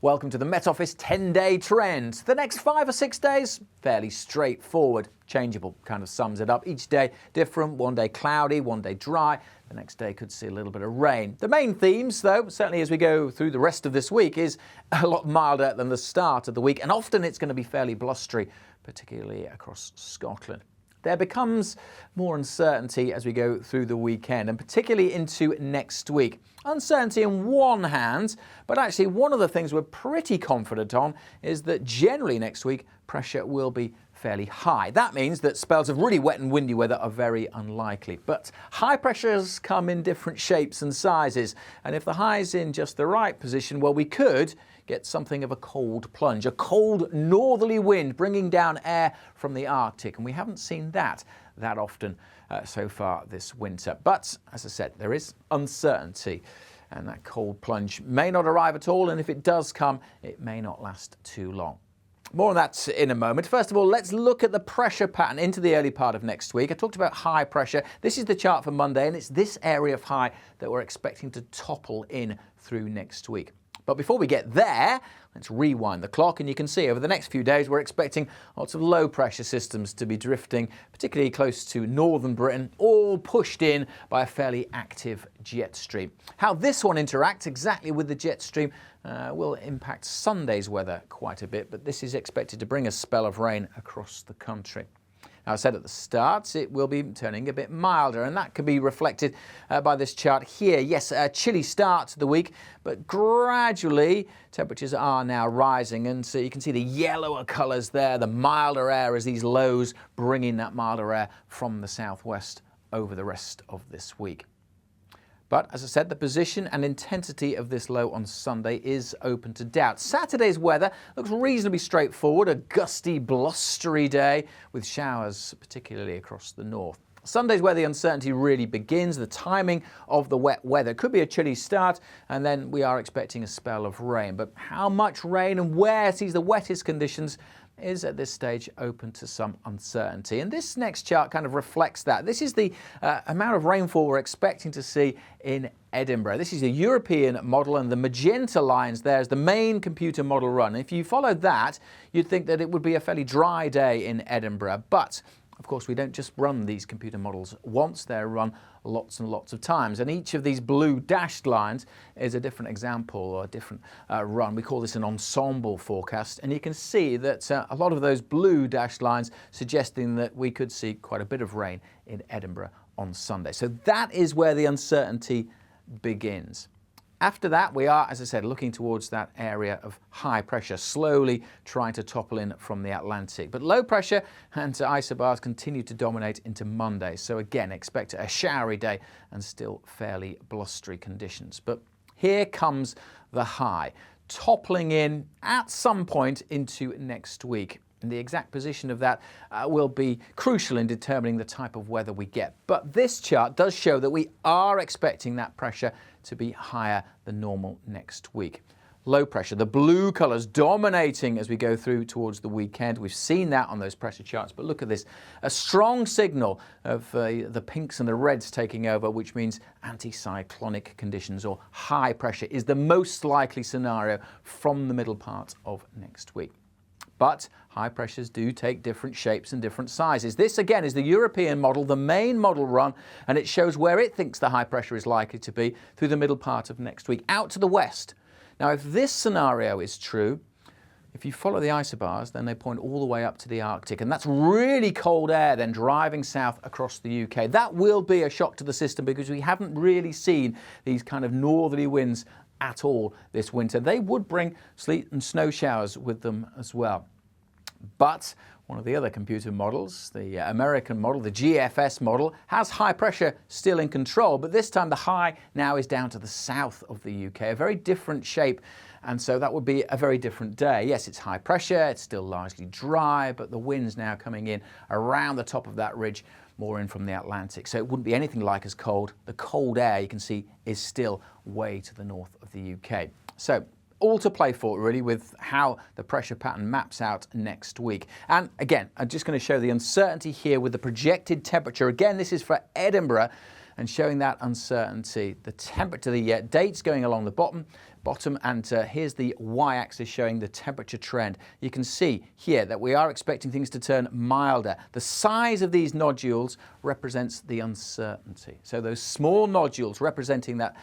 Welcome to the Met Office 10-day trend. The next 5 or 6 days, fairly straightforward. Changeable kind of sums it up. Each day different, one day cloudy, one day dry. The next day could see a little bit of rain. The main themes, though, certainly as we go through the rest of this week, is a lot milder than the start of the week. And often it's going to be fairly blustery, particularly across Scotland. There becomes more uncertainty as we go through the weekend and particularly into next week. Uncertainty on one hand, but actually one of the things we're pretty confident on is that generally next week pressure will be fairly high. That means that spells of really wet and windy weather are very unlikely. But high pressures come in different shapes and sizes, and if the high's in just the right position, well, we could get something of a cold plunge, a cold northerly wind bringing down air from the Arctic, and we haven't seen that often so far this winter. But as I said, there is uncertainty, and that cold plunge may not arrive at all, and if it does come, it may not last too long. More on that in a moment. First of all, let's look at the pressure pattern into the early part of next week. I talked about high pressure. This is the chart for Monday, and it's this area of high that we're expecting to topple in through next week. But before we get there, let's rewind the clock, and you can see over the next few days we're expecting lots of low pressure systems to be drifting, particularly close to northern Britain, all pushed in by a fairly active jet stream. How this one interacts exactly with the jet stream will impact Sunday's weather quite a bit, but this is expected to bring a spell of rain across the country. Now, I said at the start it will be turning a bit milder, and that can be reflected by this chart here. Yes, a chilly start to the week, but gradually temperatures are now rising, and so you can see the yellower colours there, the milder air as these lows bring in that milder air from the southwest over the rest of this week. But as I said, the position and intensity of this low on Sunday is open to doubt. Saturday's weather looks reasonably straightforward, a gusty, blustery day with showers, particularly across the north. Sunday's where the uncertainty really begins. The timing of the wet weather could be a chilly start, and then we are expecting a spell of rain. But how much rain and where sees the wettest conditions is at this stage open to some uncertainty. And this next chart kind of reflects that. This is the amount of rainfall we're expecting to see in Edinburgh. This is a European model, and the magenta lines there is the main computer model run. If you followed that, you'd think that it would be a fairly dry day in Edinburgh. But of course, we don't just run these computer models once, they're run lots and lots of times. And each of these blue dashed lines is a different example or a different run. We call this an ensemble forecast. And you can see that a lot of those blue dashed lines suggesting that we could see quite a bit of rain in Edinburgh on Sunday. So that is where the uncertainty begins. After that, we are, as I said, looking towards that area of high pressure, slowly trying to topple in from the Atlantic. But low pressure and isobars continue to dominate into Monday. So again, expect a showery day and still fairly blustery conditions. But here comes the high, toppling in at some point into next week. And the exact position of that will be crucial in determining the type of weather we get. But this chart does show that we are expecting that pressure to be higher than normal next week. Low pressure, the blue colours dominating as we go through towards the weekend. We've seen that on those pressure charts, but look at this. A strong signal of the pinks and the reds taking over, which means anticyclonic conditions or high pressure is the most likely scenario from the middle part of next week. But high pressures do take different shapes and different sizes. This again is the European model, the main model run, and it shows where it thinks the high pressure is likely to be through the middle part of next week, out to the west. Now, if this scenario is true, if you follow the isobars, then they point all the way up to the Arctic, and that's really cold air then driving south across the UK. That will be a shock to the system because we haven't really seen these kind of northerly winds at all this winter. They would bring sleet and snow showers with them as well. But one of the other computer models, the American model, the GFS model, has high pressure still in control, but this time the high now is down to the south of the UK, a very different shape, and so that would be a very different day. Yes, it's high pressure, it's still largely dry, but the wind's now coming in around the top of that ridge, more in from the Atlantic, so it wouldn't be anything like as cold. The cold air, you can see, is still way to the north of the UK. So all to play for, really, with how the pressure pattern maps out next week. And again, I'm just going to show the uncertainty here with the projected temperature. Again, this is for Edinburgh, and showing that uncertainty. The temperature, the dates going along the bottom, bottom, and here's the y-axis showing the temperature trend. You can see here that we are expecting things to turn milder. The size of these nodules represents the uncertainty. So those small nodules representing that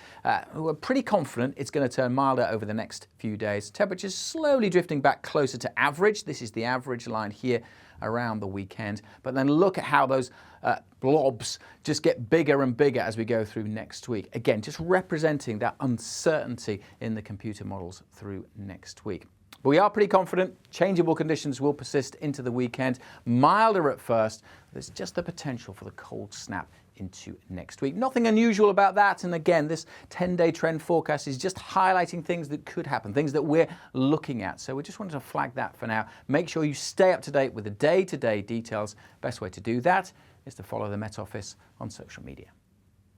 we're pretty confident it's going to turn milder over the next few days. Temperatures slowly drifting back closer to average. This is the average line here around the weekend. But then look at how those blobs just get bigger and bigger as we go through next week. Again, just representing that uncertainty in the computer models through next week. But we are pretty confident changeable conditions will persist into the weekend. Milder at first, there's just the potential for the cold snap into next week. Nothing unusual about that. And again, this 10-day trend forecast is just highlighting things that could happen, things that we're looking at. So we just wanted to flag that for now. Make sure you stay up to date with the day-to-day details. Best way to do that is to follow the Met Office on social media.